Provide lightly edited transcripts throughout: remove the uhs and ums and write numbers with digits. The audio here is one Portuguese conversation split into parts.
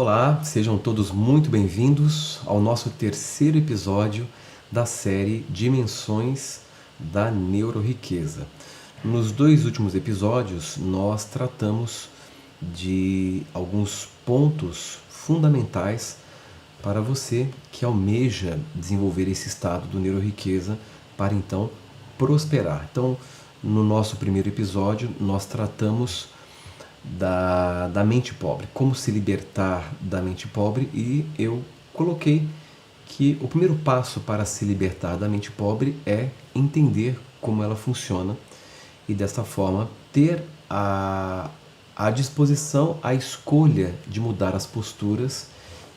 Olá, sejam todos muito bem-vindos ao nosso terceiro episódio da série Dimensões da Neuroriqueza. Nos dois últimos episódios, nós tratamos de alguns pontos fundamentais para você que almeja desenvolver esse estado do neuroriqueza para então prosperar. Então, no nosso primeiro episódio, nós tratamos da mente pobre, como se libertar da mente pobre, e eu coloquei que o primeiro passo para se libertar da mente pobre é entender como ela funciona e dessa forma ter a disposição, a escolha de mudar as posturas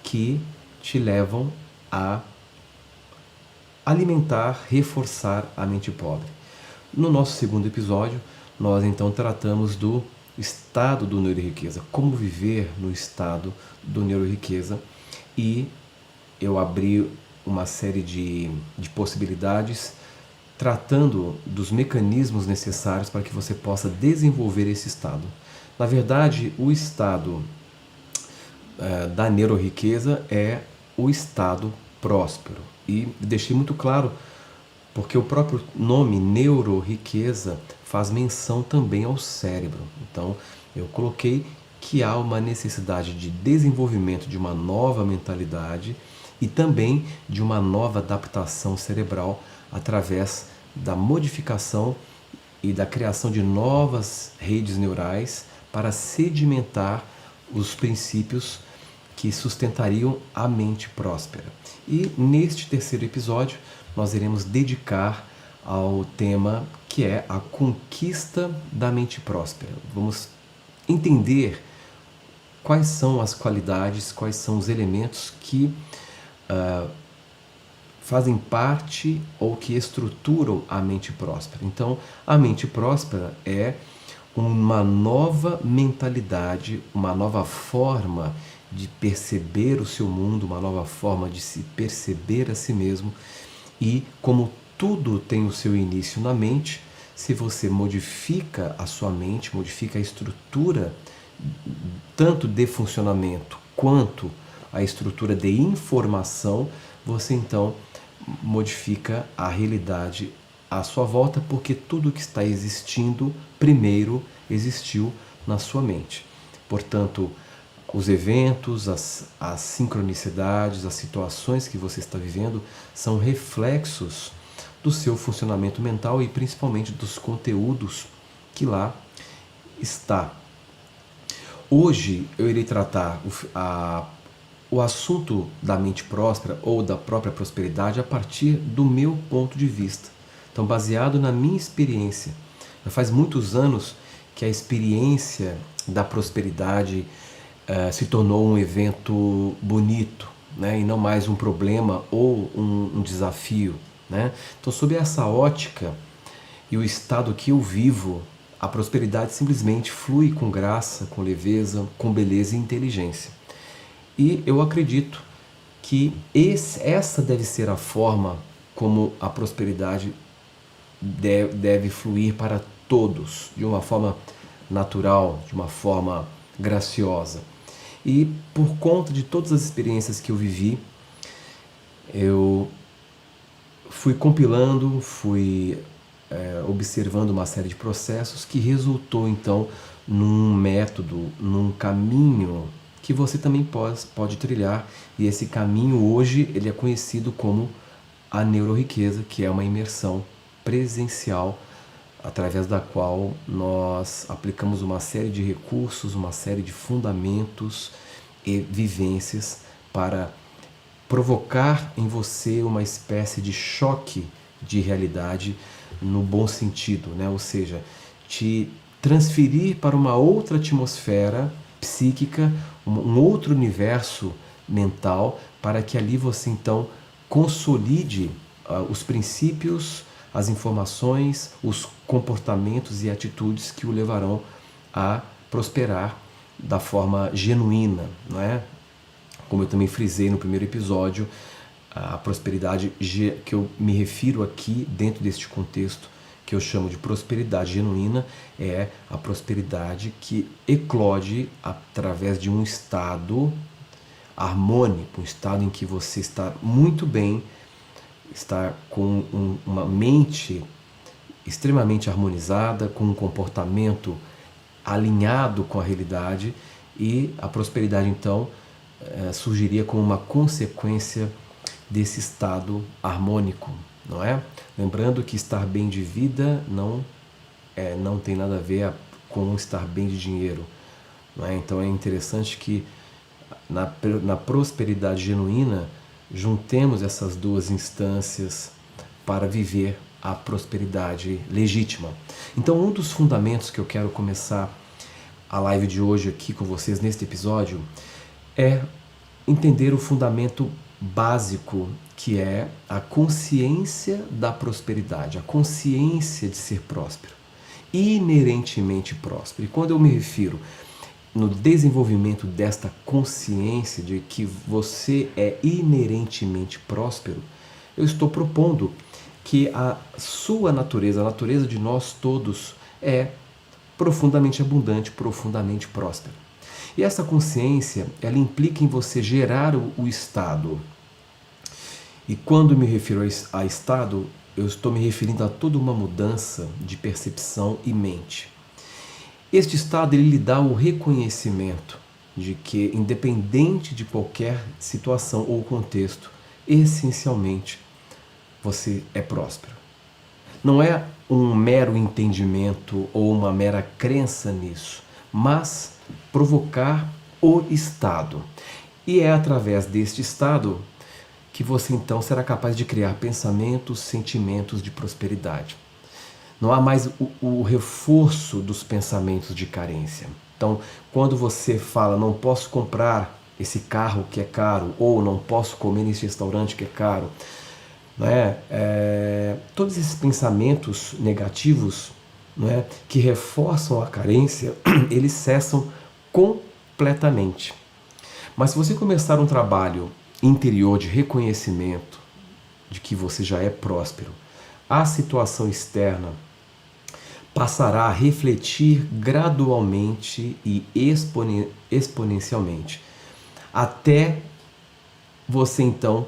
que te levam a alimentar, reforçar a mente pobre. No nosso segundo episódio, nós então tratamos do estado do neuroriqueza, como viver no estado do neuroriqueza, e eu abri uma série de possibilidades tratando dos mecanismos necessários para que você possa desenvolver esse estado. Na verdade, o estado da neuroriqueza é o estado próspero, e deixei muito claro porque o próprio nome neuroriqueza faz menção também ao cérebro. Então, eu coloquei que há uma necessidade de desenvolvimento de uma nova mentalidade e também de uma nova adaptação cerebral através da modificação e da criação de novas redes neurais para sedimentar os princípios que sustentariam a mente próspera. E neste terceiro episódio, nós iremos dedicar ao tema que é a conquista da mente próspera. Vamos entender quais são as qualidades, quais são os elementos que fazem parte ou que estruturam a mente próspera. Então, a mente próspera é uma nova mentalidade, uma nova forma de perceber o seu mundo, uma nova forma de se perceber a si mesmo. E como tudo tem o seu início na mente, se você modifica a sua mente, modifica a estrutura tanto de funcionamento quanto a estrutura de informação, você então modifica a realidade à sua volta, porque tudo que está existindo primeiro existiu na sua mente. Portanto, os eventos, as sincronicidades, as situações que você está vivendo são reflexos do seu funcionamento mental e principalmente dos conteúdos que lá está. Hoje eu irei tratar o assunto da mente próspera ou da própria prosperidade a partir do meu ponto de vista. Então, baseado na minha experiência. Já faz muitos anos que a experiência da prosperidade se tornou um evento bonito, né? E não mais um problema ou um desafio, né? Então, sob essa ótica e o estado que eu vivo, a prosperidade simplesmente flui com graça, com leveza, com beleza e inteligência. E eu acredito que essa deve ser a forma como a prosperidade deve fluir para todos, de uma forma natural, de uma forma graciosa. E por conta de todas as experiências que eu vivi, eu fui compilando, fui observando uma série de processos que resultou então num método, num caminho que você também pode trilhar. E esse caminho hoje ele é conhecido como a neuroriqueza, que é uma imersão presencial através da qual nós aplicamos uma série de recursos, uma série de fundamentos e vivências para provocar em você uma espécie de choque de realidade no bom sentido, né? Ou seja, te transferir para uma outra atmosfera psíquica, um outro universo mental, para que ali você então consolide os princípios, as informações, os comportamentos e atitudes que o levarão a prosperar da forma genuína, não é? Como eu também frisei no primeiro episódio, a prosperidade que eu me refiro aqui dentro deste contexto, que eu chamo de prosperidade genuína, é a prosperidade que eclode através de um estado harmônico, um estado em que você está muito bem, está com uma mente extremamente harmonizada, com um comportamento alinhado com a realidade, e a prosperidade então surgiria como uma consequência desse estado harmônico, não é? Lembrando que estar bem de vida não tem nada a ver com estar bem de dinheiro, não é? Então é interessante que na prosperidade genuína juntemos essas duas instâncias para viver a prosperidade legítima. Então, um dos fundamentos que eu quero começar a live de hoje aqui com vocês neste episódio é entender o fundamento básico, que é a consciência da prosperidade, a consciência de ser próspero, inerentemente próspero. E quando eu me refiro no desenvolvimento desta consciência de que você é inerentemente próspero, eu estou propondo que a sua natureza, a natureza de nós todos, é profundamente abundante, profundamente próspera. E essa consciência, ela implica em você gerar o estado. E quando me refiro a estado, eu estou me referindo a toda uma mudança de percepção e mente. Este estado, ele lhe dá o reconhecimento de que, independente de qualquer situação ou contexto, essencialmente você é próspero. Não é um mero entendimento ou uma mera crença nisso, mas provocar o estado. E é através deste estado que você então será capaz de criar pensamentos, sentimentos de prosperidade. Não há mais o reforço dos pensamentos de carência. Então, quando você fala, não posso comprar esse carro que é caro, ou não posso comer nesse restaurante que é caro, não é? Todos esses pensamentos negativos, não é, que reforçam a carência, eles cessam completamente. Mas se você começar um trabalho interior de reconhecimento de que você já é próspero, a situação externa passará a refletir gradualmente e exponencialmente, até você então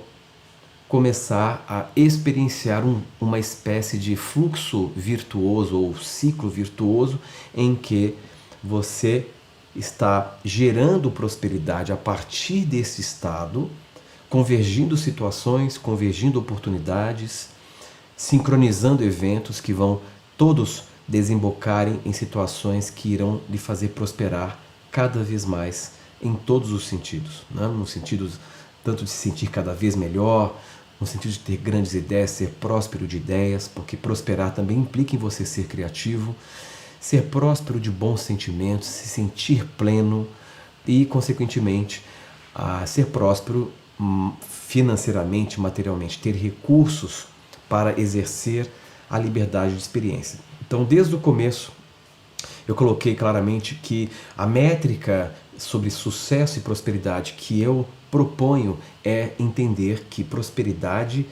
começar a experienciar uma espécie de fluxo virtuoso ou ciclo virtuoso em que você está gerando prosperidade a partir desse estado, convergindo situações, convergindo oportunidades, sincronizando eventos que vão todos desembocarem em situações que irão lhe fazer prosperar cada vez mais em todos os sentidos, né? No sentido tanto de se sentir cada vez melhor, no sentido de ter grandes ideias, ser próspero de ideias, porque prosperar também implica em você ser criativo, ser próspero de bons sentimentos, se sentir pleno e, consequentemente, ser próspero financeiramente, materialmente, ter recursos para exercer a liberdade de experiência. Então, desde o começo, eu coloquei claramente que a métrica sobre sucesso e prosperidade que eu proponho é entender que prosperidade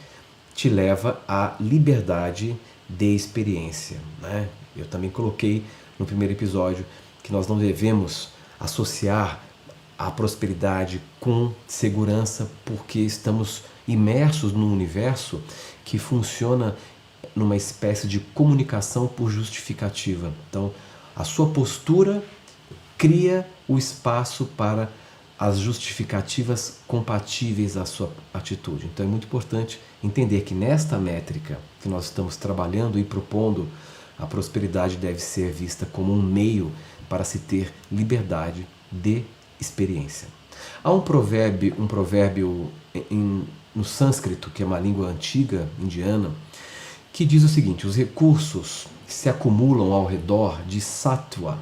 te leva à liberdade de experiência, né? Eu também coloquei no primeiro episódio que nós não devemos associar a prosperidade com segurança, porque estamos imersos num universo que funciona numa espécie de comunicação por justificativa. Então, a sua postura cria o espaço para as justificativas compatíveis à sua atitude. Então é muito importante entender que nesta métrica que nós estamos trabalhando e propondo, a prosperidade deve ser vista como um meio para se ter liberdade de experiência. Há um provérbio no sânscrito, que é uma língua antiga indiana, que diz o seguinte: os recursos se acumulam ao redor de sattva.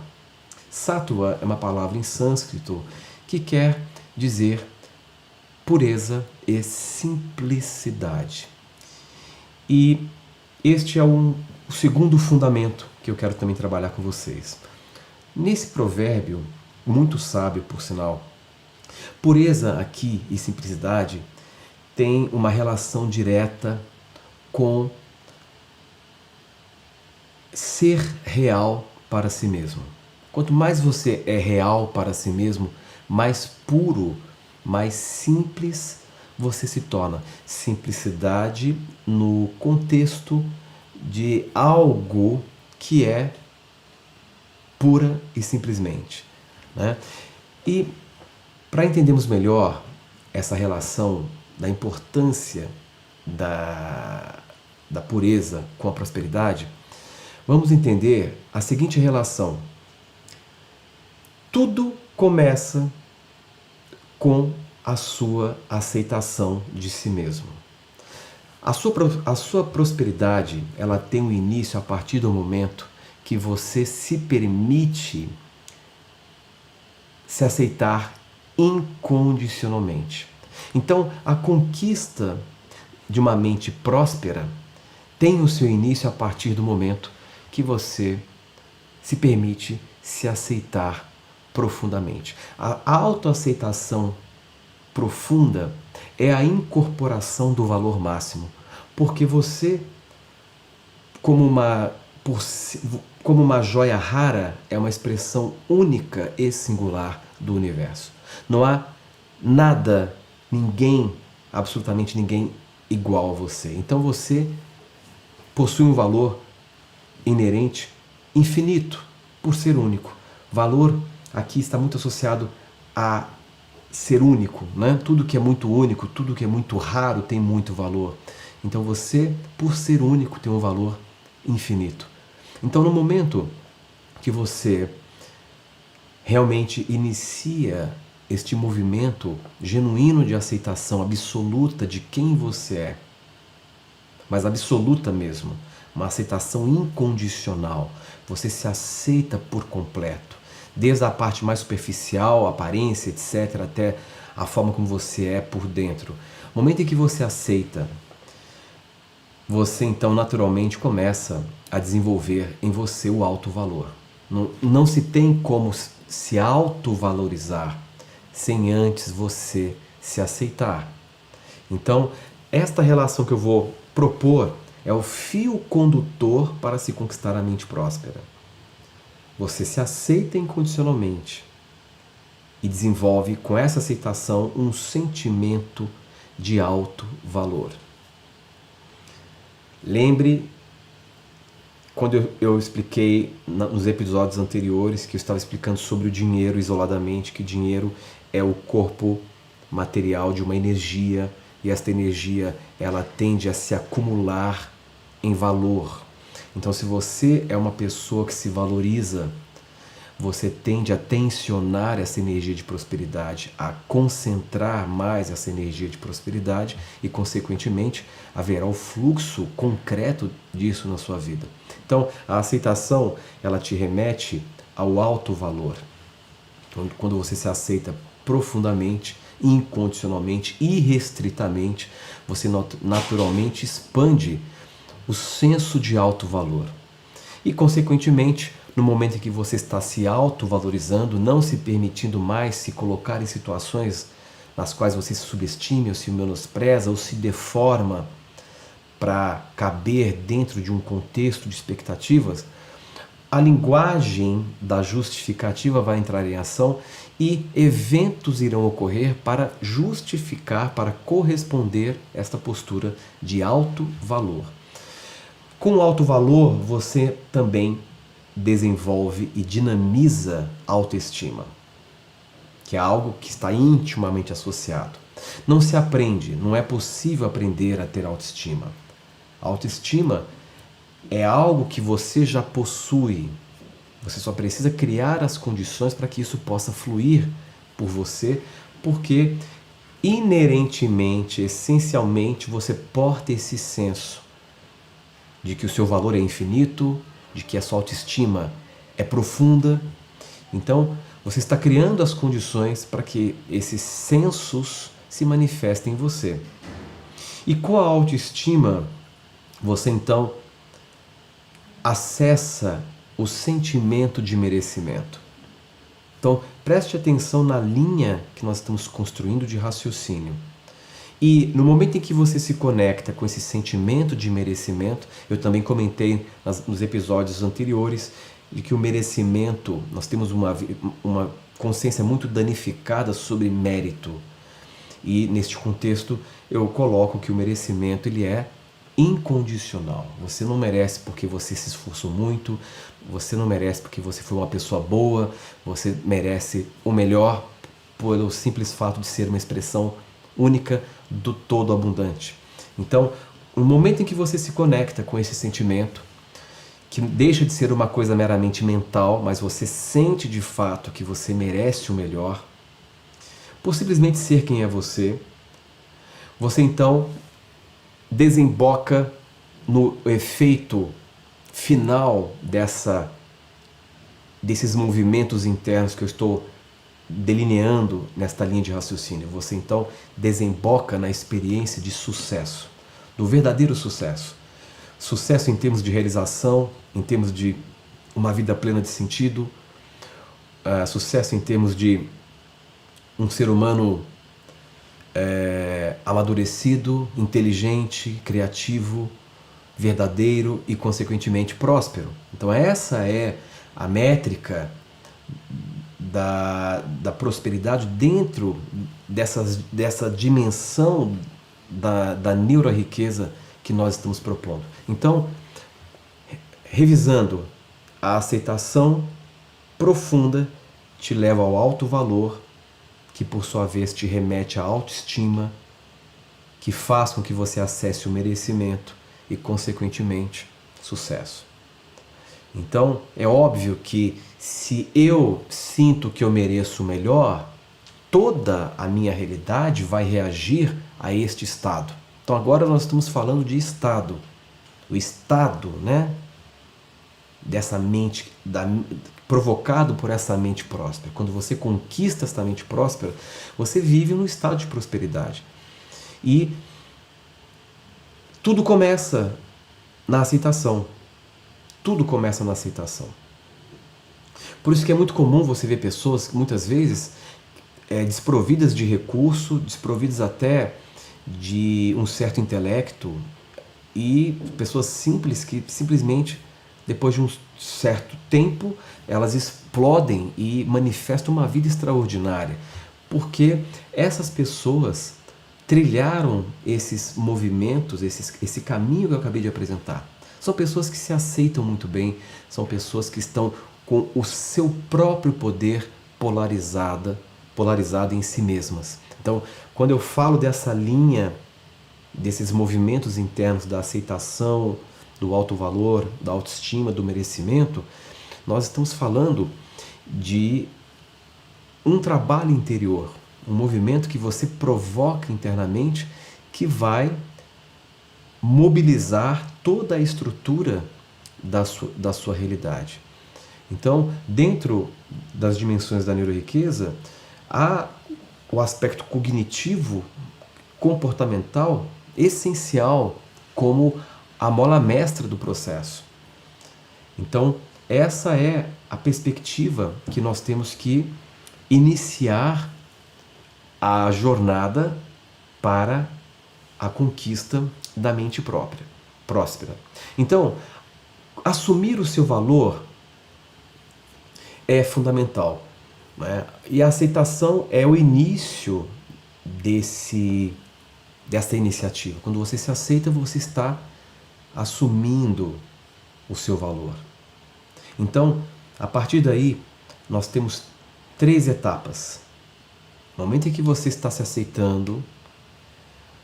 Sattva é uma palavra em sânscrito que quer dizer pureza e simplicidade. E este é o segundo fundamento que eu quero também trabalhar com vocês. Nesse provérbio, muito sábio por sinal, pureza aqui e simplicidade tem uma relação direta com ser real para si mesmo. Quanto mais você é real para si mesmo, mais puro, mais simples você se torna. Simplicidade no contexto de algo que é pura e simplesmente, né? E para entendermos melhor essa relação da importância da pureza com a prosperidade, vamos entender a seguinte relação. Tudo começa com a sua aceitação de si mesmo. A sua prosperidade, ela tem um início a partir do momento que você se permite se aceitar incondicionalmente. Então, a conquista de uma mente próspera tem o seu início a partir do momento que você se permite se aceitar profundamente. A autoaceitação profunda é a incorporação do valor máximo, porque você, como uma joia rara, é uma expressão única e singular do universo. Não há nada, ninguém, absolutamente ninguém igual a você. Então você possui um valor inerente, infinito, por ser único. Valor aqui está muito associado a ser único, né? Tudo que é muito único, tudo que é muito raro tem muito valor. Então você, por ser único, tem um valor infinito. Então no momento que você realmente inicia este movimento genuíno de aceitação absoluta de quem você é, mas absoluta mesmo, uma aceitação incondicional, você se aceita por completo, desde a parte mais superficial, aparência, etc., até a forma como você é por dentro. No momento em que você aceita, você então naturalmente começa a desenvolver em você o alto valor. Não se tem como se autovalorizar sem antes você se aceitar. Então, esta relação que eu vou propor é o fio condutor para se conquistar a mente próspera. Você se aceita incondicionalmente e desenvolve com essa aceitação um sentimento de alto valor. Lembre, quando eu expliquei nos episódios anteriores, que eu estava explicando sobre o dinheiro isoladamente, que dinheiro é o corpo material de uma energia, e esta energia ela tende a se acumular em valor. Então, se você é uma pessoa que se valoriza, você tende a tensionar essa energia de prosperidade, a concentrar mais essa energia de prosperidade e, consequentemente, haverá o fluxo concreto disso na sua vida. Então, a aceitação, ela te remete ao alto valor. Quando você se aceita profundamente, incondicionalmente, irrestritamente, você naturalmente expande o senso de alto valor. E, consequentemente, no momento em que você está se autovalorizando, não se permitindo mais se colocar em situações nas quais você se subestima ou se menospreza ou se deforma para caber dentro de um contexto de expectativas, a linguagem da justificativa vai entrar em ação e eventos irão ocorrer para justificar, para corresponder esta postura de alto valor. Com alto valor, você também desenvolve e dinamiza a autoestima, que é algo que está intimamente associado. Não se aprende, não é possível aprender a ter autoestima. A autoestima é algo que você já possui. Você só precisa criar as condições para que isso possa fluir por você, porque inerentemente, essencialmente, você porta esse senso de que o seu valor é infinito, de que a sua autoestima é profunda. Então, você está criando as condições para que esses sensos se manifestem em você. E com a autoestima, você então acessa o sentimento de merecimento. Então, preste atenção na linha que nós estamos construindo de raciocínio. E no momento em que você se conecta com esse sentimento de merecimento, eu também comentei nos episódios anteriores de que o merecimento, nós temos uma consciência muito danificada sobre mérito. E neste contexto eu coloco que o merecimento ele é incondicional. Você não merece porque você se esforçou muito, você não merece porque você foi uma pessoa boa, você merece o melhor pelo simples fato de ser uma expressão única do todo abundante. Então, no momento em que você se conecta com esse sentimento, que deixa de ser uma coisa meramente mental, mas você sente de fato que você merece o melhor, por simplesmente ser quem é você, você então desemboca no efeito final desses movimentos internos que eu estou delineando nesta linha de raciocínio. Você então desemboca na experiência de sucesso, do verdadeiro sucesso. Sucesso em termos de realização, em termos de uma vida plena de sentido, sucesso em termos de um ser humano amadurecido, inteligente, criativo, verdadeiro e, consequentemente, próspero. Então essa é a métrica da prosperidade dentro dessa dimensão da neuroriqueza que nós estamos propondo. Então, revisando, a aceitação profunda te leva ao alto valor, que por sua vez te remete à autoestima, que faz com que você acesse o merecimento e, consequentemente, sucesso. Então, é óbvio que se eu sinto que eu mereço o melhor, toda a minha realidade vai reagir a este estado. Então agora nós estamos falando de estado. O estado, né, dessa mente, provocado por essa mente próspera. Quando você conquista essa mente próspera, você vive num estado de prosperidade. E tudo começa na aceitação. Tudo começa na aceitação. Por isso que é muito comum você ver pessoas, muitas vezes, desprovidas de recurso, desprovidas até de um certo intelecto, e pessoas simples que simplesmente, depois de um certo tempo, elas explodem e manifestam uma vida extraordinária. Porque essas pessoas trilharam esses movimentos, esse caminho que eu acabei de apresentar. São pessoas que se aceitam muito bem, são pessoas que estão com o seu próprio poder polarizado em si mesmas. Então, quando eu falo dessa linha, desses movimentos internos da aceitação, do alto valor, da autoestima, do merecimento, nós estamos falando de um trabalho interior, um movimento que você provoca internamente que vai mobilizar toda a estrutura da sua realidade. Então, dentro das dimensões da neuroriqueza, há o aspecto cognitivo, comportamental, essencial como a mola mestra do processo. Então, essa é a perspectiva que nós temos que iniciar a jornada para a conquista da mente próspera. Então, assumir o seu valor é fundamental, né? E a aceitação é o início dessa iniciativa. Quando você se aceita, você está assumindo o seu valor. Então, a partir daí, nós temos 3 etapas. No momento em que você está se aceitando,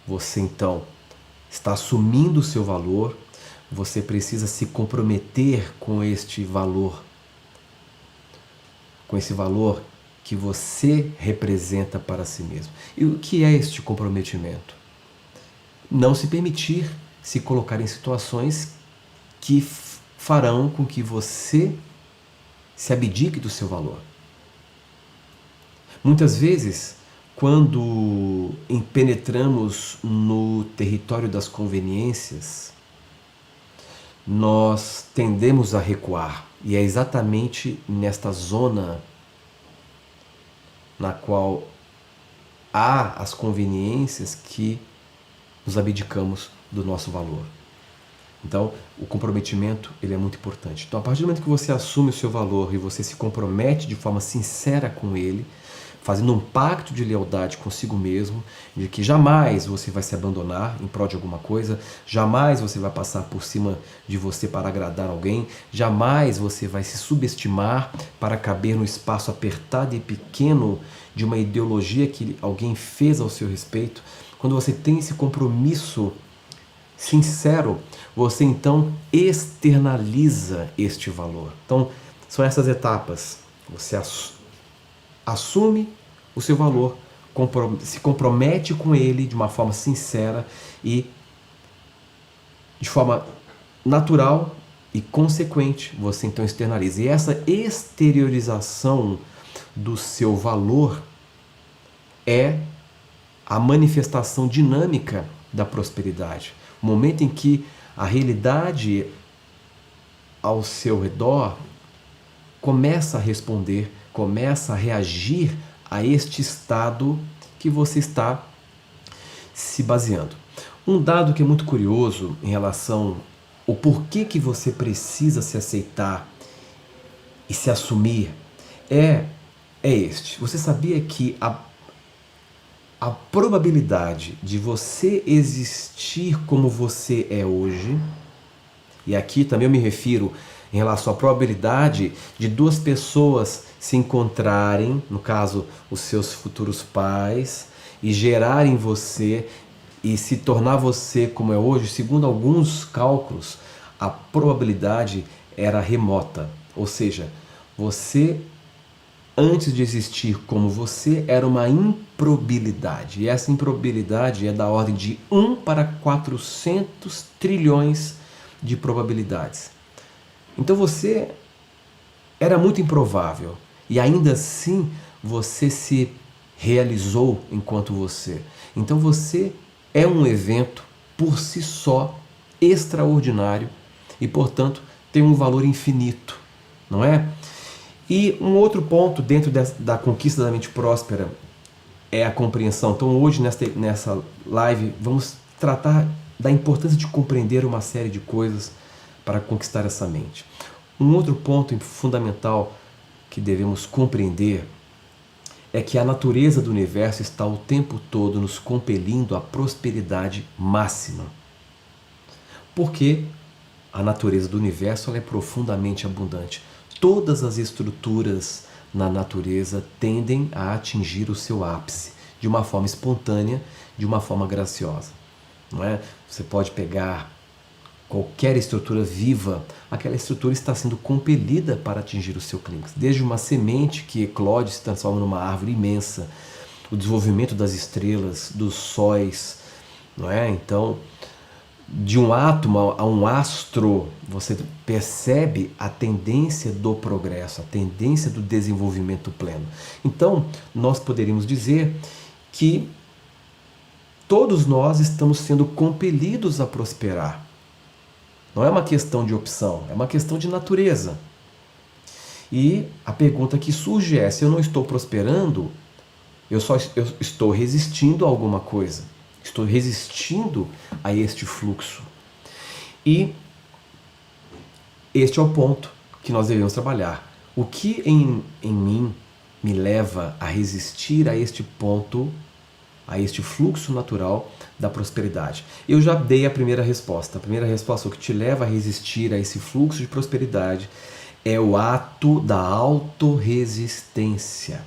você então está assumindo o seu valor, você precisa se comprometer com este valor, com esse valor que você representa para si mesmo. E o que é este comprometimento? Não se permitir se colocar em situações que farão com que você se abdique do seu valor. Muitas vezes, quando penetramos no território das conveniências, nós tendemos a recuar. E é exatamente nesta zona na qual há as conveniências que nos abdicamos do nosso valor. Então, o comprometimento ele é muito importante. Então, a partir do momento que você assume o seu valor e você se compromete de forma sincera com ele, fazendo um pacto de lealdade consigo mesmo, de que jamais você vai se abandonar em prol de alguma coisa, jamais você vai passar por cima de você para agradar alguém, jamais você vai se subestimar para caber no espaço apertado e pequeno de uma ideologia que alguém fez ao seu respeito. Quando você tem esse compromisso sincero, você então externaliza este valor. Então, são essas etapas. Você assume o seu valor, se compromete com ele de uma forma sincera e de forma natural e consequente, você então externaliza. E essa exteriorização do seu valor é a manifestação dinâmica da prosperidade. O momento em que a realidade ao seu redor começa a responder, começa a reagir a este estado que você está se baseando. Um dado que é muito curioso em relação ao porquê que você precisa se aceitar e se assumir é este. Você sabia que a probabilidade de você existir como você é hoje, e aqui também eu me refiro em relação à probabilidade de duas pessoas se encontrarem, no caso, os seus futuros pais, e gerarem você e se tornar você como é hoje, segundo alguns cálculos, a probabilidade era remota. Ou seja, você, antes de existir como você, era uma improbabilidade. E essa improbabilidade é da ordem de 1 para 400 trilhões de probabilidades. Então você era muito improvável e ainda assim você se realizou enquanto você. Então você é um evento por si só extraordinário e, portanto, tem um valor infinito, não é? E um outro ponto dentro da conquista da mente próspera é a compreensão. Então hoje nessa live vamos tratar da importância de compreender uma série de coisas para conquistar essa mente. Um outro ponto fundamental que devemos compreender é que a natureza do universo está o tempo todo nos compelindo à prosperidade máxima. Porque a natureza do universo ela é profundamente abundante. Todas as estruturas na natureza tendem a atingir o seu ápice de uma forma espontânea, de uma forma graciosa. Não é? Você pode pegar qualquer estrutura viva, aquela estrutura está sendo compelida para atingir o seu clímax. Desde uma semente que eclode e se transforma numa árvore imensa, o desenvolvimento das estrelas, dos sóis, não é? Então, de um átomo a um astro, você percebe a tendência do progresso, a tendência do desenvolvimento pleno. Então, nós poderíamos dizer que todos nós estamos sendo compelidos a prosperar. Não é uma questão de opção, é uma questão de natureza. E a pergunta que surge é, se eu não estou prosperando, eu estou resistindo a alguma coisa. Estou resistindo a este fluxo. E este é o ponto que nós devemos trabalhar. O que em mim me leva a resistir a este ponto, a este fluxo natural da prosperidade? Eu já dei a primeira resposta. A primeira resposta, o que te leva a resistir a esse fluxo de prosperidade é o ato da autorresistência.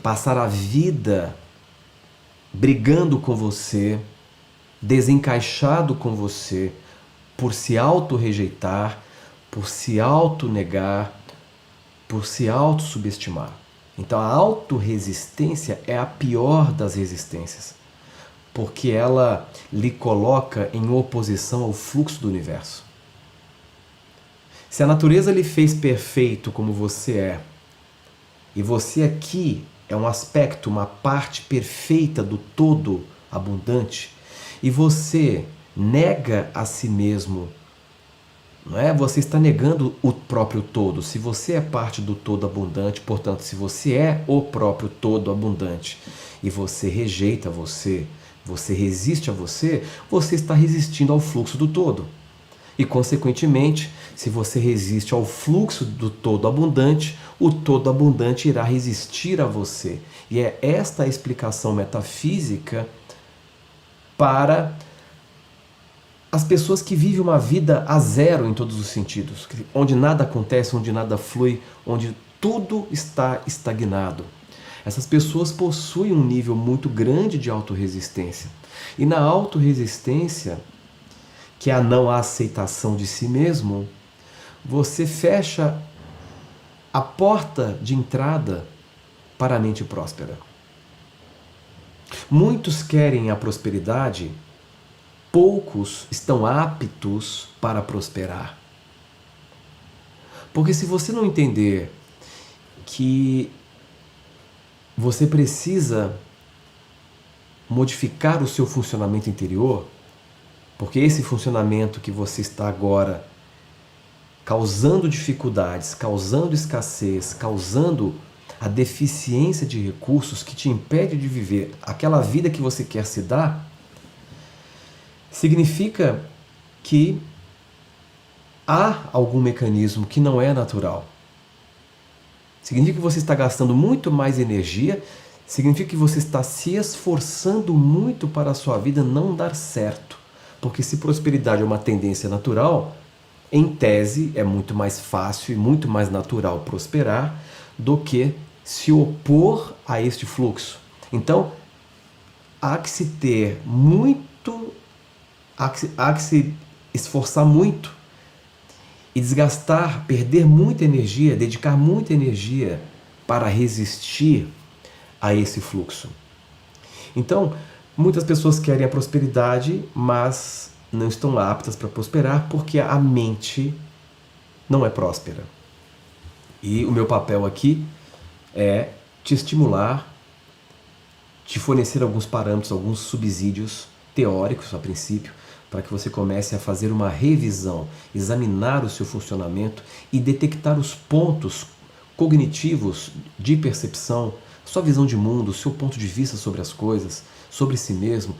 Passar a vida brigando com você, desencaixado com você, por se auto-rejeitar, por se auto-negar, por se auto-subestimar. Então a autorresistência é a pior das resistências, porque ela lhe coloca em oposição ao fluxo do universo. Se a natureza lhe fez perfeito como você é, e você aqui é um aspecto, uma parte perfeita do todo abundante, e você nega a si mesmo, não é? Você está negando o próprio todo. Se você é parte do todo abundante, portanto, se você é o próprio todo abundante e você rejeita você resiste a você, você está resistindo ao fluxo do todo. E, consequentemente, se você resiste ao fluxo do todo abundante, o todo abundante irá resistir a você. E é esta a explicação metafísica para as pessoas que vivem uma vida a zero em todos os sentidos, onde nada acontece, onde nada flui, onde tudo está estagnado. Essas pessoas possuem um nível muito grande de autorresistência. E na autorresistência, que é a não aceitação de si mesmo, você fecha a porta de entrada para a mente próspera. Muitos querem a prosperidade, poucos estão aptos para prosperar. Porque se você não entender que você precisa modificar o seu funcionamento interior, porque esse funcionamento que você está agora causando dificuldades, causando escassez, causando a deficiência de recursos que te impede de viver aquela vida que você quer se dar, significa que há algum mecanismo que não é natural. Significa que você está gastando muito mais energia, significa que você está se esforçando muito para a sua vida não dar certo. Porque se prosperidade é uma tendência natural, em tese é muito mais fácil e muito mais natural prosperar do que se opor a este fluxo. Então, há que se ter muito, há que se esforçar muito e desgastar, perder muita energia, dedicar muita energia para resistir a esse fluxo. Então, muitas pessoas querem a prosperidade, mas não estão aptas para prosperar porque a mente não é próspera. E o meu papel aqui é te estimular, te fornecer alguns parâmetros, alguns subsídios teóricos a princípio, para que você comece a fazer uma revisão, examinar o seu funcionamento e detectar os pontos cognitivos de percepção, sua visão de mundo, seu ponto de vista sobre as coisas, sobre si mesmo,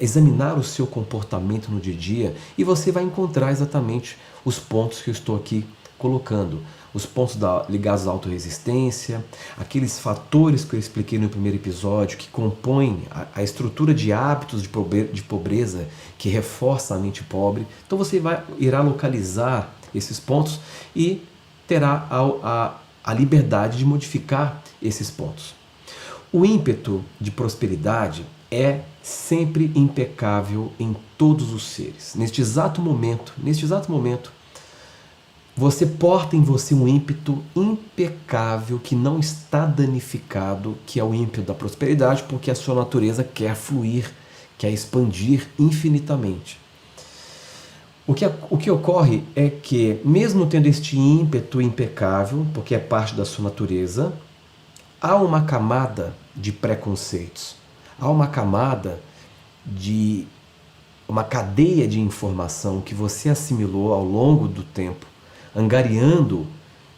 examinar o seu comportamento no dia a dia e você vai encontrar exatamente os pontos que eu estou aqui colocando. Os pontos ligados à autorresistência, aqueles fatores que eu expliquei no primeiro episódio que compõem a estrutura de hábitos de pobreza que reforça a mente pobre. Então você irá localizar esses pontos e terá a liberdade de modificar esses pontos. O ímpeto de prosperidade é sempre impecável em todos os seres. Neste exato momento, você porta em você um ímpeto impecável que não está danificado, que é o ímpeto da prosperidade, porque a sua natureza quer fluir, quer expandir infinitamente. O que ocorre é que, mesmo tendo este ímpeto impecável, porque é parte da sua natureza, há uma camada de preconceitos, há uma camada de uma cadeia de informação que você assimilou ao longo do tempo, angariando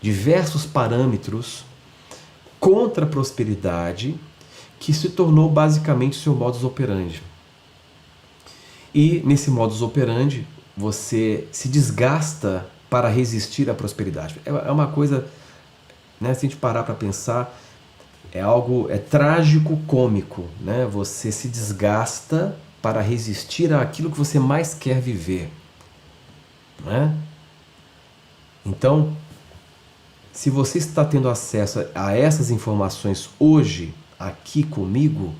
diversos parâmetros contra a prosperidade, que se tornou basicamente seu modus operandi. E nesse modus operandi, você se desgasta para resistir à prosperidade. É uma coisa, né, se a gente parar para pensar, é trágico, cômico, né? Você se desgasta para resistir àquilo que você mais quer viver, né? Então, se você está tendo acesso a essas informações hoje, aqui comigo,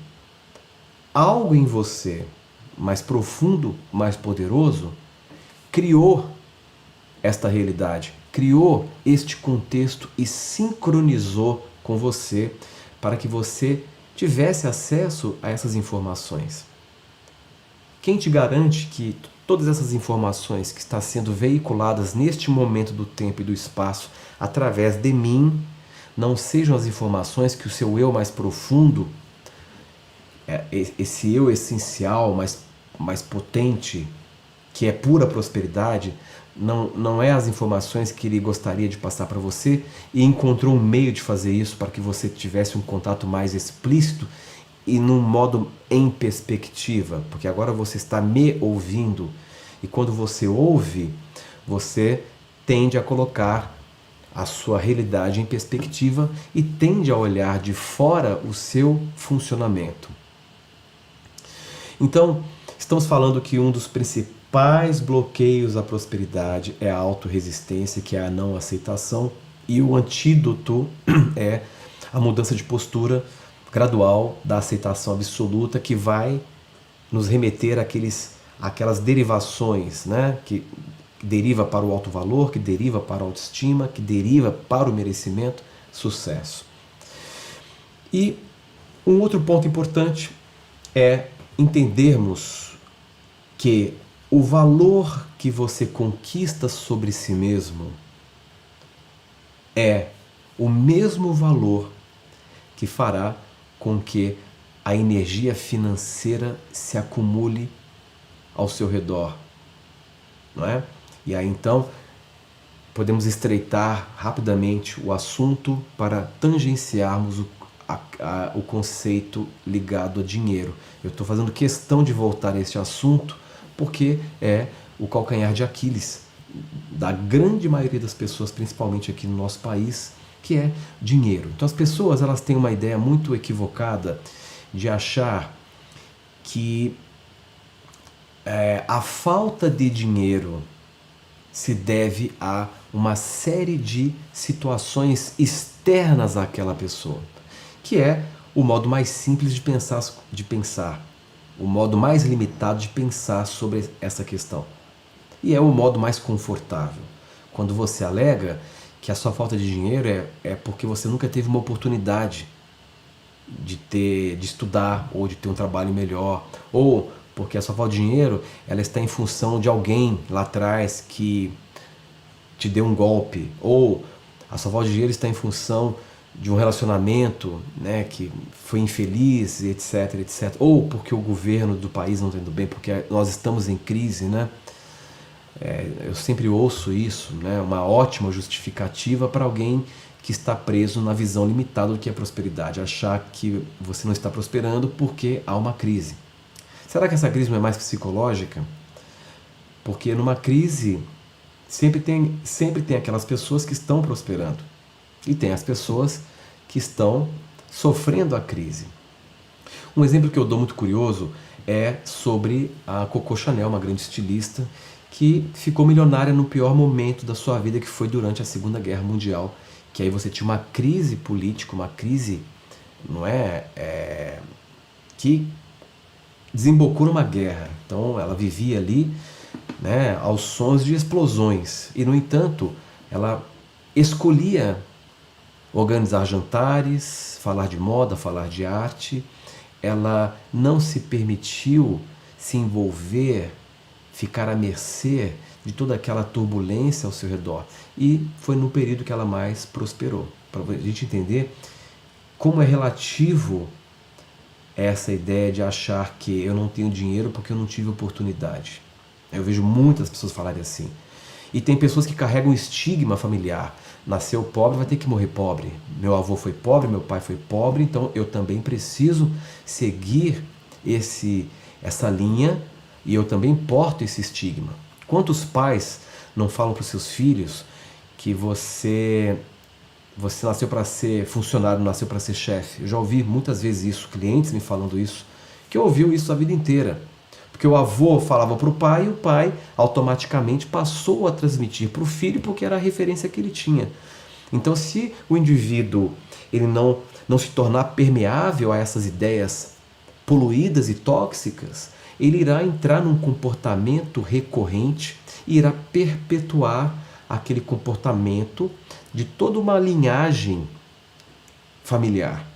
algo em você mais profundo, mais poderoso, criou esta realidade, criou este contexto e sincronizou com você para que você tivesse acesso a essas informações. Quem te garante que todas essas informações que estão sendo veiculadas neste momento do tempo e do espaço através de mim não sejam as informações que o seu eu mais profundo, esse eu essencial, mais potente, que é pura prosperidade, não é as informações que ele gostaria de passar para você e encontrou um meio de fazer isso para que você tivesse um contato mais explícito e num modo em perspectiva, porque agora você está me ouvindo E quando você ouve, você tende a colocar a sua realidade em perspectiva e tende a olhar de fora o seu funcionamento. Então, estamos falando que um dos principais bloqueios à prosperidade é a autorresistência, que é a não aceitação, e o antídoto é a mudança de postura gradual da aceitação absoluta, que vai nos remeter àquelas derivações, né? Que deriva para o alto valor, que deriva para a autoestima, que deriva para o merecimento, sucesso. E um outro ponto importante é entendermos que o valor que você conquista sobre si mesmo é o mesmo valor que fará com que a energia financeira se acumule ao seu redor, não é? E aí então podemos estreitar rapidamente o assunto para tangenciarmos o conceito ligado a dinheiro. Eu estou fazendo questão de voltar a este assunto porque é o calcanhar de Aquiles da grande maioria das pessoas, principalmente aqui no nosso país, que é dinheiro. Então as pessoas elas têm uma ideia muito equivocada de achar que a falta de dinheiro se deve a uma série de situações externas àquela pessoa, que é o modo mais simples de pensar, o modo mais limitado de pensar sobre essa questão. E é o modo mais confortável. Quando você alega que a sua falta de dinheiro é porque você nunca teve uma oportunidade de estudar ou de ter um trabalho melhor, ou porque a sua falta de dinheiro ela está em função de alguém lá atrás que te deu um golpe, ou a sua falta de dinheiro está em função de um relacionamento, né, que foi infeliz, etc, etc, ou porque o governo do país não está indo bem, porque nós estamos em crise, né? Eu sempre ouço isso, né? Uma ótima justificativa para alguém que está preso na visão limitada do que é prosperidade, achar que você não está prosperando porque há uma crise. Será que essa crise não é mais psicológica? Porque numa crise sempre tem aquelas pessoas que estão prosperando e tem as pessoas que estão sofrendo a crise. Um exemplo que eu dou muito curioso é sobre a Coco Chanel, uma grande estilista, que ficou milionária no pior momento da sua vida, que foi durante a Segunda Guerra Mundial, que aí você tinha uma crise política, uma crise, não é, que desembocou numa guerra. Então ela vivia ali, né, aos sons de explosões. E, no entanto, ela escolhia organizar jantares, falar de moda, falar de arte. Ela não se permitiu se envolver, ficar à mercê de toda aquela turbulência ao seu redor. E foi no período que ela mais prosperou. Para a gente entender como é relativo essa ideia de achar que eu não tenho dinheiro porque eu não tive oportunidade. Eu vejo muitas pessoas falarem assim. E tem pessoas que carregam um estigma familiar. Nasceu pobre, vai ter que morrer pobre. Meu avô foi pobre, meu pai foi pobre, então eu também preciso seguir essa linha e eu também porto esse estigma. Quantos pais não falam para os seus filhos que você nasceu para ser funcionário, nasceu para ser chefe? Eu já ouvi muitas vezes isso, clientes me falando isso, que ouviu isso a vida inteira. Porque o avô falava para o pai e o pai automaticamente passou a transmitir para o filho porque era a referência que ele tinha. Então, se o indivíduo ele não se tornar permeável a essas ideias poluídas e tóxicas, ele irá entrar num comportamento recorrente e irá perpetuar aquele comportamento de toda uma linhagem familiar.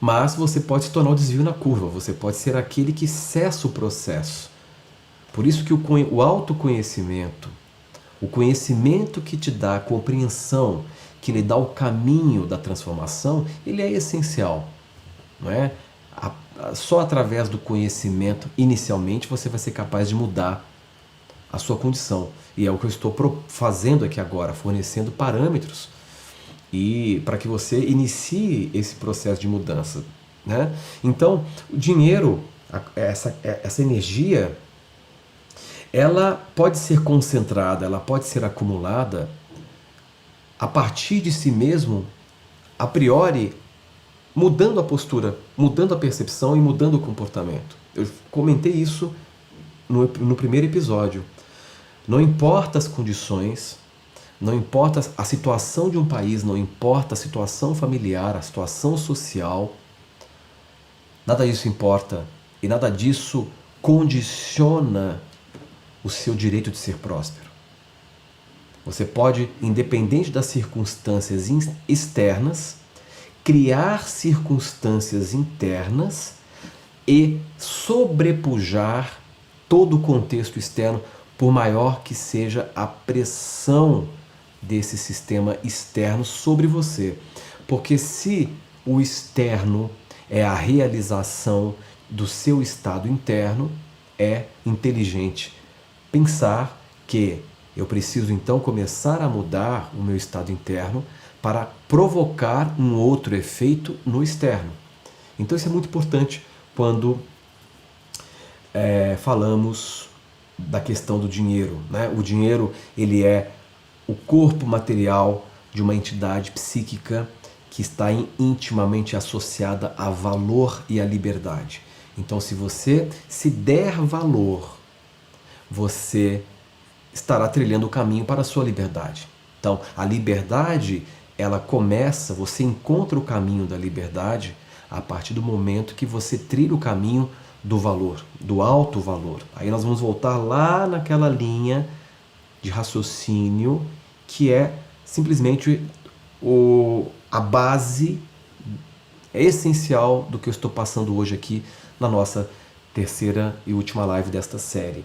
Mas você pode se tornar o desvio na curva, você pode ser aquele que cessa o processo. Por isso que o autoconhecimento, o conhecimento que te dá a compreensão, que lhe dá o caminho da transformação, ele é essencial, não é? Só através do conhecimento, inicialmente, você vai ser capaz de mudar a sua condição. E é o que eu estou fazendo aqui agora, fornecendo parâmetros e para que você inicie esse processo de mudança, né? Então, o dinheiro, essa energia, ela pode ser concentrada, ela pode ser acumulada a partir de si mesmo, a priori, mudando a postura, mudando a percepção e mudando o comportamento. Eu comentei isso no primeiro episódio. Não importa as condições, não importa a situação de um país, não importa a situação familiar, a situação social, nada disso importa e nada disso condiciona o seu direito de ser próspero. Você pode, independente das circunstâncias externas, criar circunstâncias internas e sobrepujar todo o contexto externo, por maior que seja a pressão desse sistema externo sobre você. Porque se o externo é a realização do seu estado interno, é inteligente pensar que eu preciso então começar a mudar o meu estado interno para provocar um outro efeito no externo. Então isso é muito importante quando falamos da questão do dinheiro, né? O dinheiro, ele é o corpo material de uma entidade psíquica que está intimamente associada a valor e a liberdade. Então, se você se der valor, você estará trilhando o caminho para a sua liberdade. Então, a liberdade, ela começa, você encontra o caminho da liberdade a partir do momento que você trilha o caminho do valor, do alto valor. Aí nós vamos voltar lá naquela linha de raciocínio que é simplesmente a base essencial do que eu estou passando hoje aqui na nossa terceira e última live desta série.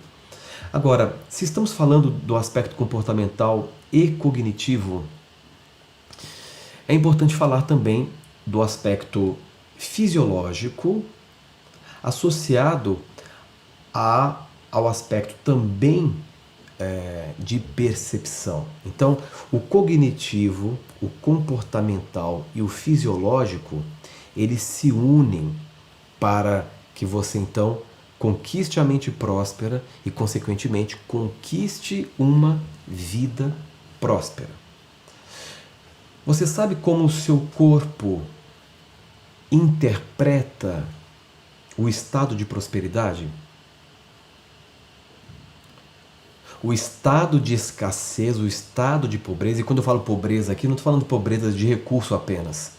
Agora, se estamos falando do aspecto comportamental e cognitivo, é importante falar também do aspecto fisiológico associado ao aspecto também de percepção. Então, o cognitivo, o comportamental e o fisiológico, eles se unem para que você então conquiste a mente próspera e, consequentemente, conquiste uma vida próspera. Você sabe como o seu corpo interpreta o estado de prosperidade? O estado de escassez, o estado de pobreza, e quando eu falo pobreza aqui, não estou falando pobreza de recurso apenas.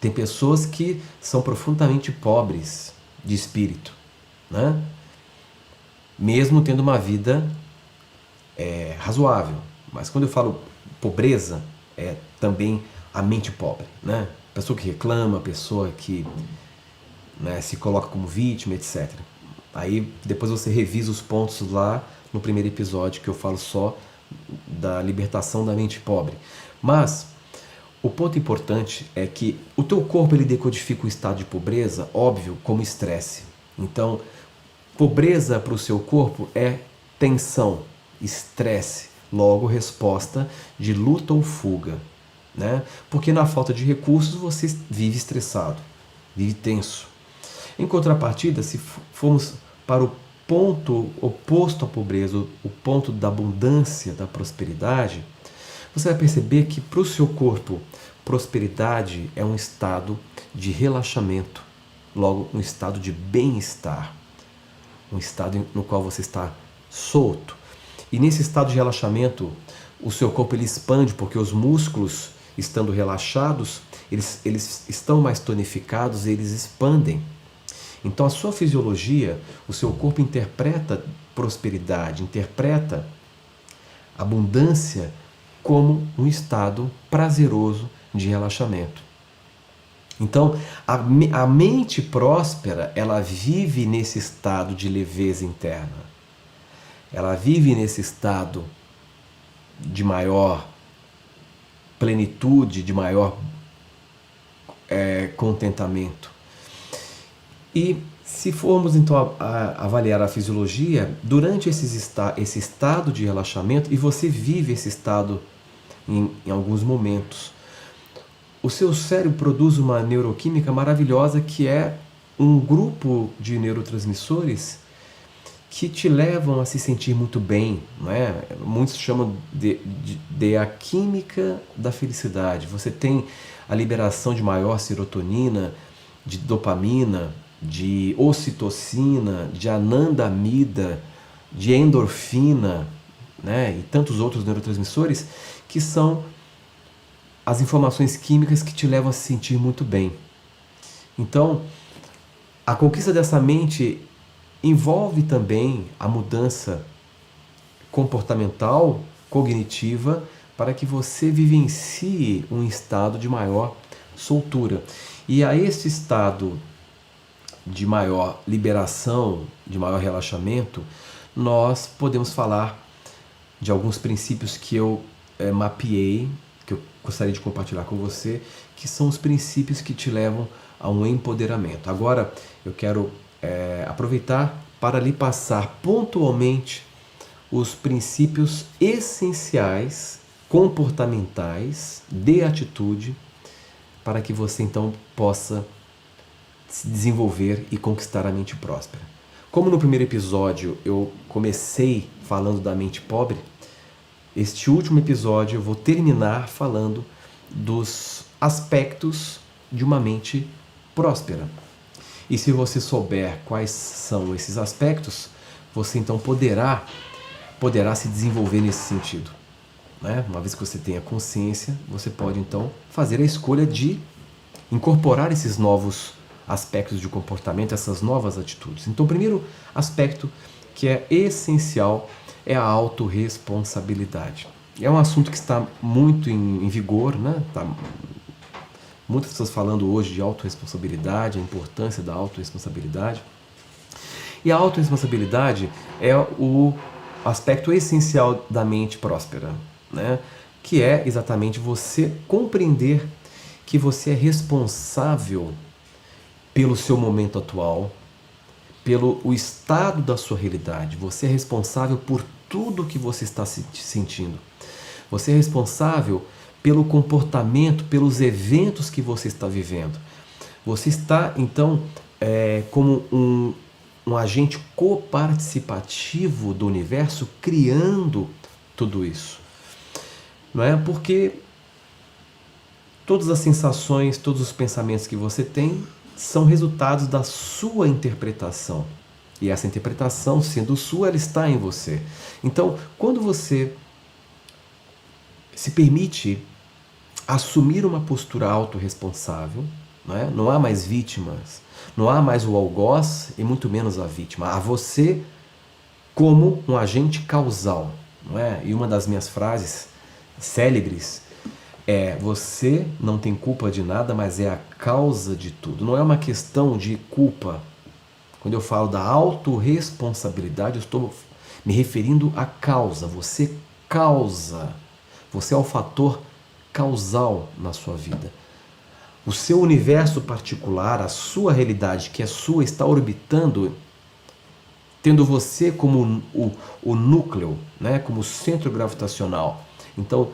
Tem pessoas que são profundamente pobres de espírito, né? Mesmo tendo uma vida razoável. Mas quando eu falo pobreza, é também a mente pobre, né? Pessoa que reclama, pessoa que se coloca como vítima, etc. Aí depois você revisa os pontos lá no primeiro episódio que eu falo só da libertação da mente pobre. Mas o ponto importante é que o teu corpo ele decodifica o estado de pobreza, óbvio, como estresse. Então, pobreza para o seu corpo é tensão, estresse, logo resposta de luta ou fuga, né? Porque na falta de recursos você vive estressado, vive tenso. Em contrapartida, se formos para o ponto oposto à pobreza, o ponto da abundância, da prosperidade, você vai perceber que para o seu corpo, prosperidade é um estado de relaxamento, logo um estado de bem-estar, um estado no qual você está solto. E nesse estado de relaxamento, o seu corpo ele expande porque os músculos, estando relaxados, eles estão mais tonificados e eles expandem. Então a sua fisiologia, o seu corpo interpreta prosperidade, interpreta abundância como um estado prazeroso de relaxamento. Então a mente próspera, ela vive nesse estado de leveza interna. Ela vive nesse estado de maior plenitude, de maior contentamento. E se formos então avaliar a fisiologia, durante esse estado de relaxamento, e você vive esse estado em alguns momentos, o seu cérebro produz uma neuroquímica maravilhosa que é um grupo de neurotransmissores que te levam a se sentir muito bem, não é? Muitos chamam de a química da felicidade. Você tem a liberação de maior serotonina, de dopamina, de ocitocina, de anandamida, de endorfina, né? E tantos outros neurotransmissores que são as informações químicas que te levam a se sentir muito bem. Então, a conquista dessa mente envolve também a mudança comportamental, cognitiva, para que você vivencie um estado de maior soltura. E a esse estado de maior liberação, de maior relaxamento, nós podemos falar de alguns princípios que eu mapeei, que eu gostaria de compartilhar com você, que são os princípios que te levam a um empoderamento. Agora eu quero aproveitar para lhe passar pontualmente os princípios essenciais, comportamentais, de atitude, para que você então possa se desenvolver e conquistar a mente próspera. Como no primeiro episódio eu comecei falando da mente pobre, este último episódio eu vou terminar falando dos aspectos de uma mente próspera. E se você souber quais são esses aspectos, você então poderá se desenvolver nesse sentido, né? Uma vez que você tenha consciência, você pode então fazer a escolha de incorporar esses novos aspectos de comportamento, essas novas atitudes. Então, o primeiro aspecto que é essencial é a autorresponsabilidade. É um assunto que está muito em vigor, né? Muitas pessoas falando hoje de autorresponsabilidade, a importância da autorresponsabilidade. E a autorresponsabilidade é o aspecto essencial da mente próspera, né? Que é exatamente você compreender que você é responsável pelo seu momento atual, pelo o estado da sua realidade. Você é responsável por tudo que você está sentindo. Você é responsável pelo comportamento, pelos eventos que você está vivendo. Você está, então, como um agente coparticipativo do universo, criando tudo isso. Não é? Porque todas as sensações, todos os pensamentos que você tem são resultados da sua interpretação. E essa interpretação, sendo sua, ela está em você. Então, quando você se permite assumir uma postura autorresponsável, não há mais vítimas, não há mais o algoz e muito menos a vítima. Há você como um agente causal. Não é? E uma das minhas frases célebres você não tem culpa de nada, mas é a causa de tudo. Não é uma questão de culpa. Quando eu falo da autorresponsabilidade, eu estou me referindo à causa. Você causa. Você é o fator causal na sua vida. O seu universo particular, a sua realidade, que é sua, está orbitando, tendo você como o núcleo, né? Como centro gravitacional. Então,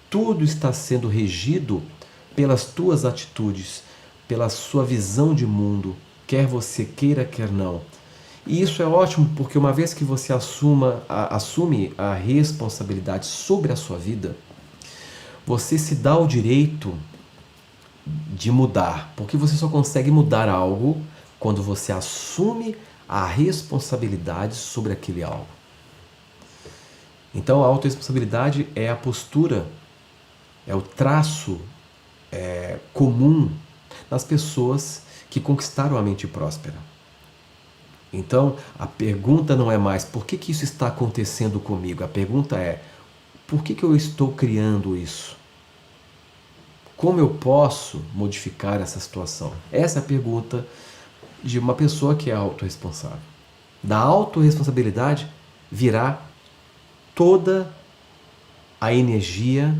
tudo está sendo regido pelas tuas atitudes, pela sua visão de mundo, quer você queira, quer não. E isso é ótimo porque uma vez que você assume a responsabilidade sobre a sua vida, você se dá o direito de mudar, porque você só consegue mudar algo quando você assume a responsabilidade sobre aquele algo. Então a autorresponsabilidade é a postura, é o traço comum nas pessoas que conquistaram a mente próspera. Então a pergunta não é mais por que isso está acontecendo comigo, a pergunta é por que eu estou criando isso? Como eu posso modificar essa situação? Essa é a pergunta de uma pessoa que é autorresponsável. Da autorresponsabilidade virá toda a energia,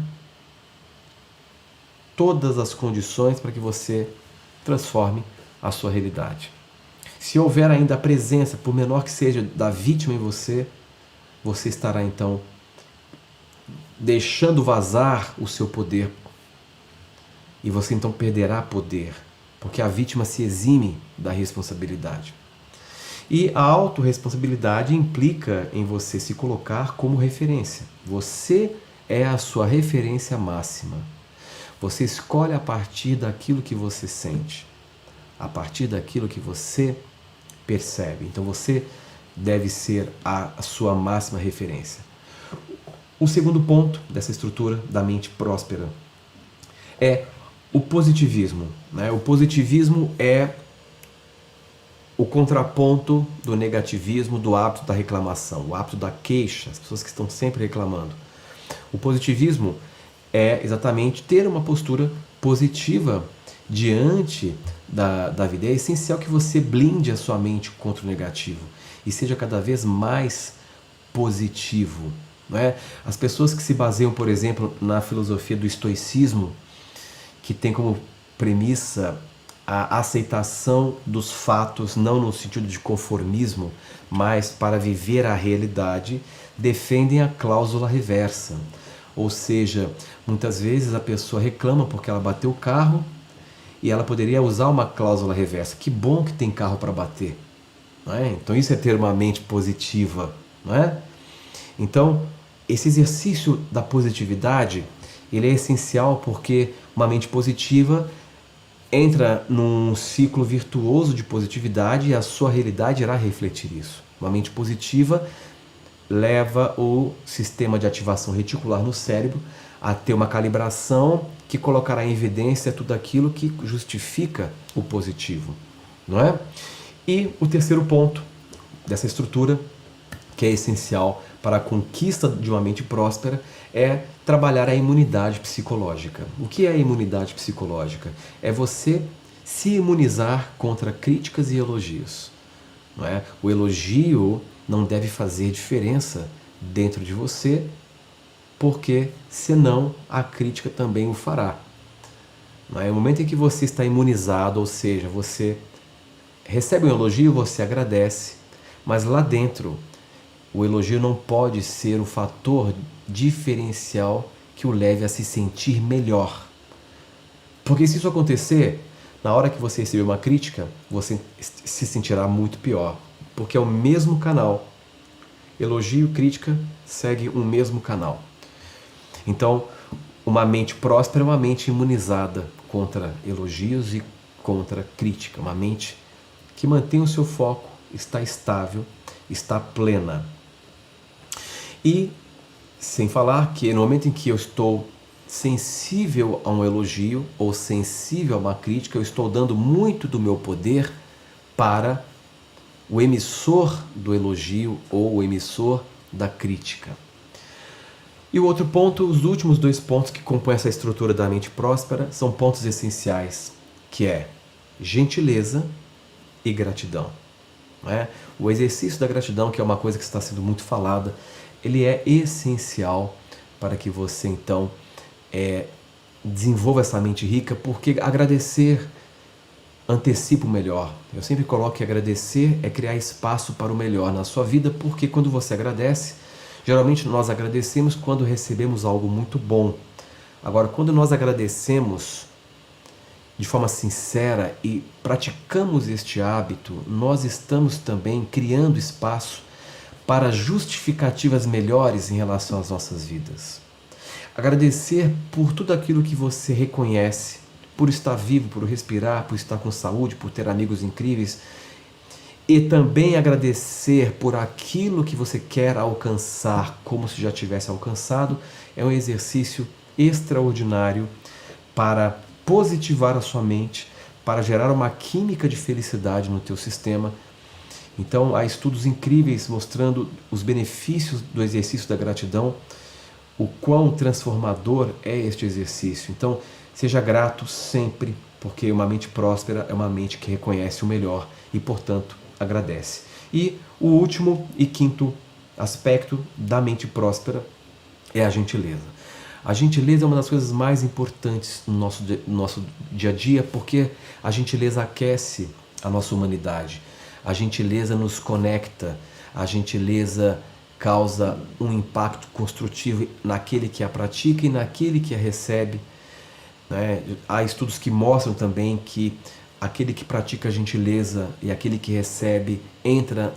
todas as condições para que você transforme a sua realidade. Se houver ainda a presença, por menor que seja, da vítima em você, você estará então deixando vazar o seu poder e você então perderá poder, porque a vítima se exime da responsabilidade. E a autorresponsabilidade implica em você se colocar como referência. Você é a sua referência máxima. Você escolhe a partir daquilo que você sente, a partir daquilo que você percebe. Então você deve ser a sua máxima referência. O segundo ponto dessa estrutura da mente próspera é o positivismo, né? O positivismo é o contraponto do negativismo, do hábito da reclamação, o hábito da queixa, as pessoas que estão sempre reclamando. O positivismo é exatamente ter uma postura positiva diante da vida. É essencial que você blinde a sua mente contra o negativo e seja cada vez mais positivo. Não é? As pessoas que se baseiam, por exemplo, na filosofia do estoicismo, que tem como premissa a aceitação dos fatos, não no sentido de conformismo, mas para viver a realidade, defendem a cláusula reversa. Ou seja, muitas vezes a pessoa reclama porque ela bateu o carro e ela poderia usar uma cláusula reversa. Que bom que tem carro para bater. Não é? Então isso é ter uma mente positiva. Não é? Então, esse exercício da positividade, ele é essencial porque uma mente positiva entra num ciclo virtuoso de positividade e a sua realidade irá refletir isso. Uma mente positiva leva o sistema de ativação reticular no cérebro a ter uma calibração que colocará em evidência tudo aquilo que justifica o positivo, não é? E o terceiro ponto dessa estrutura, que é essencial para a conquista de uma mente próspera, é trabalhar a imunidade psicológica. O que é a imunidade psicológica? É você se imunizar contra críticas e elogios. Não é? O elogio não deve fazer diferença dentro de você, porque senão a crítica também o fará. Não é? No momento em que você está imunizado, ou seja, você recebe um elogio, você agradece, mas lá dentro o elogio não pode ser o fator diferencial que o leve a se sentir melhor. Porque se isso acontecer, na hora que você receber uma crítica, você se sentirá muito pior. Porque é o mesmo canal. Elogio e crítica seguem o mesmo canal. Então, uma mente próspera é uma mente imunizada contra elogios e contra crítica. Uma mente que mantém o seu foco, está estável, está plena. E sem falar que no momento em que eu estou sensível a um elogio ou sensível a uma crítica, eu estou dando muito do meu poder para o emissor do elogio ou o emissor da crítica. E o outro ponto, os últimos dois pontos que compõem essa estrutura da mente próspera são pontos essenciais, que é gentileza e gratidão. Não é? O exercício da gratidão, que é uma coisa que está sendo muito falada, ele é essencial para que você então desenvolva essa mente rica, porque agradecer antecipa o melhor. Eu sempre coloco que agradecer é criar espaço para o melhor na sua vida, porque quando você agradece, geralmente nós agradecemos quando recebemos algo muito bom. Agora, quando nós agradecemos de forma sincera e praticamos este hábito, nós estamos também criando espaço para justificativas melhores em relação às nossas vidas. Agradecer por tudo aquilo que você reconhece, por estar vivo, por respirar, por estar com saúde, por ter amigos incríveis, e também agradecer por aquilo que você quer alcançar, como se já tivesse alcançado, é um exercício extraordinário para positivar a sua mente, para gerar uma química de felicidade no teu sistema. Então, há estudos incríveis mostrando os benefícios do exercício da gratidão, o quão transformador é este exercício. Então, seja grato sempre, porque uma mente próspera é uma mente que reconhece o melhor e, portanto, agradece. E o último e quinto aspecto da mente próspera é a gentileza. A gentileza é uma das coisas mais importantes no nosso dia a dia, porque a gentileza aquece a nossa humanidade. A gentileza nos conecta, a gentileza causa um impacto construtivo naquele que a pratica e naquele que a recebe. Né? Há estudos que mostram também que aquele que pratica a gentileza e aquele que recebe entra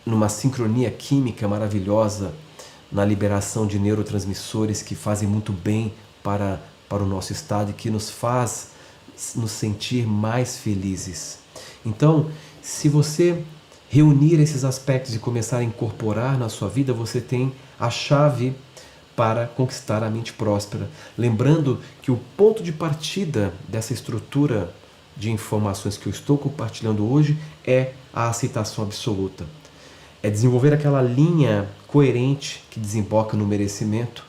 numa sincronia química maravilhosa na liberação de neurotransmissores que fazem muito bem para o nosso estado e que nos faz nos sentir mais felizes. Então, se você reunir esses aspectos e começar a incorporar na sua vida, você tem a chave para conquistar a mente próspera. Lembrando que o ponto de partida dessa estrutura de informações que eu estou compartilhando hoje é a aceitação absoluta. É desenvolver aquela linha coerente que desemboca no merecimento,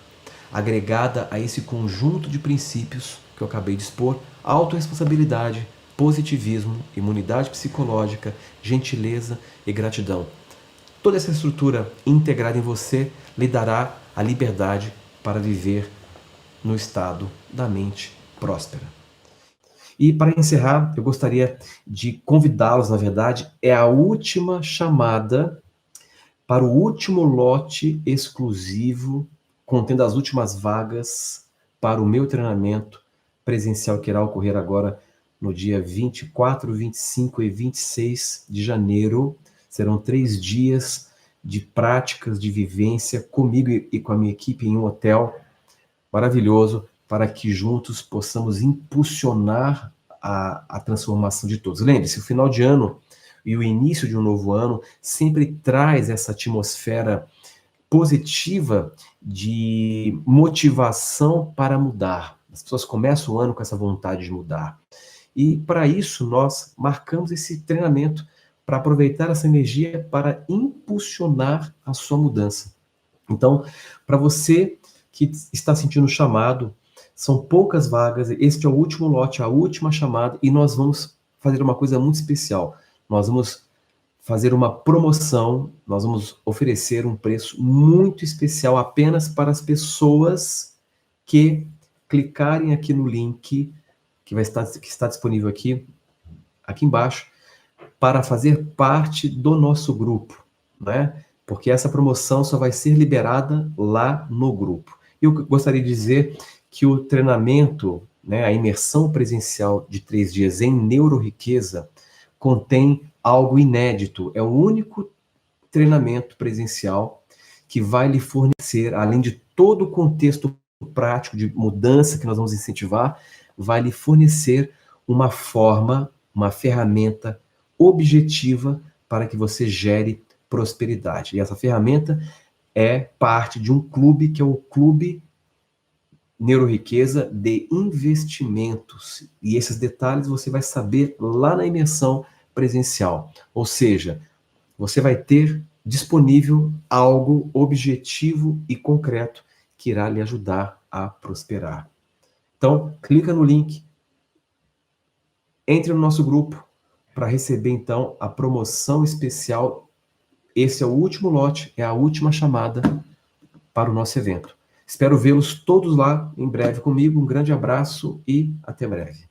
agregada a esse conjunto de princípios que eu acabei de expor: autorresponsabilidade, positivismo, imunidade psicológica, gentileza e gratidão. Toda essa estrutura integrada em você lhe dará a liberdade para viver no estado da mente próspera. E para encerrar, eu gostaria de convidá-los, na verdade, é a última chamada para o último lote exclusivo, contendo as últimas vagas para o meu treinamento presencial que irá ocorrer agora no dia 24, 25 e 26 de janeiro. Serão 3 dias de práticas, de vivência comigo e com a minha equipe em um hotel maravilhoso, para que juntos possamos impulsionar a transformação de todos. Lembre-se, o final de ano e o início de um novo ano sempre traz essa atmosfera positiva de motivação para mudar. As pessoas começam o ano com essa vontade de mudar. E para isso nós marcamos esse treinamento para aproveitar essa energia para impulsionar a sua mudança. Então, para você que está sentindo o chamado, são poucas vagas, este é o último lote, a última chamada, e nós vamos fazer uma coisa muito especial. Nós vamos fazer uma promoção, nós vamos oferecer um preço muito especial apenas para as pessoas que clicarem aqui no link que está disponível aqui embaixo, para fazer parte do nosso grupo, né? Porque essa promoção só vai ser liberada lá no grupo. Eu gostaria de dizer que o treinamento, né, a imersão presencial de 3 dias em neuroriqueza, contém algo inédito. É o único treinamento presencial que vai lhe fornecer, além de todo o contexto prático de mudança que nós vamos incentivar, vai lhe fornecer uma forma, uma ferramenta objetiva para que você gere prosperidade. E essa ferramenta é parte de um clube que é o Clube Neuroriqueza de Investimentos. E esses detalhes você vai saber lá na imersão presencial. Ou seja, você vai ter disponível algo objetivo e concreto que irá lhe ajudar a prosperar. Então, clica no link, entre no nosso grupo para receber então a promoção especial. Esse é o último lote, é a última chamada para o nosso evento. Espero vê-los todos lá em breve comigo. Um grande abraço e até breve.